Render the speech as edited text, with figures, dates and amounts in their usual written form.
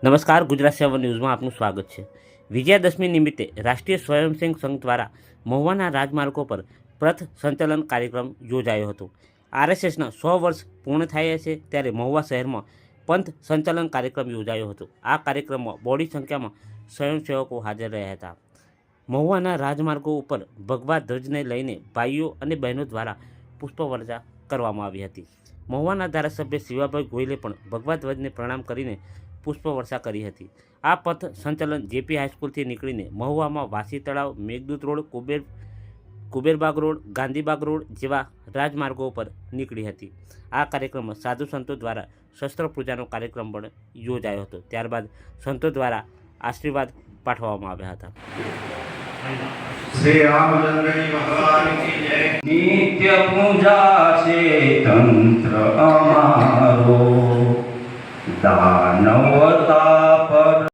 નમસ્કાર, ગુજરાત 7 ન્યૂઝમાં આપનું સ્વાગત છે। વિજયાદશમી નિમિત્તે રાષ્ટ્રીય સ્વયંસેવક સંઘ દ્વારા મહુવાના રાજમાર્ગો પર પથ સંચલન કાર્યક્રમ યોજાયો હતો। આરએસએસના 100 વર્ષ પૂર્ણ થયા છે ત્યારે મહુવા શહેરમાં પંથ સંચલન કાર્યક્રમ યોજાયો હતો। આ કાર્યક્રમમાં બહોળી સંખ્યામાં સ્વયંસેવકો હાજર રહ્યા હતા। મહુવાના રાજમાર્ગો ઉપર ભગવા ધ્વજને લઈને ભાઈઓ અને બહેનો દ્વારા પુષ્પવર્ષા કરવામાં આવી હતી। મહુવાના ધારાસભ્ય શિવાભાઈ ગોયલે પણ ભગવા ધ્વજને પ્રણામ કરીને પુષ્પવર્ષા કરી હતી। આ પથ સંચલન જેપી હાઈસ્કૂલથી નીકળીને મહુવામાં Vasi Talav, Meghdoot road, Kuberbaug road, Gandhibaug road જેવા રાજમાર્ગો પર નીકળી હતી। આ કાર્યક્રમમાં સાધુ સંતો દ્વારા શસ્ત્ર પૂજાનો કાર્યક્રમ પણ યોજાયો હતો। ત્યારબાદ સંતો દ્વારા આશીર્વાદ પાઠવવામાં આવ્યા હતા। श्री रामचंद्र जी भगवान की जय। नित्य पूजा से तंत्र अमारो दानवता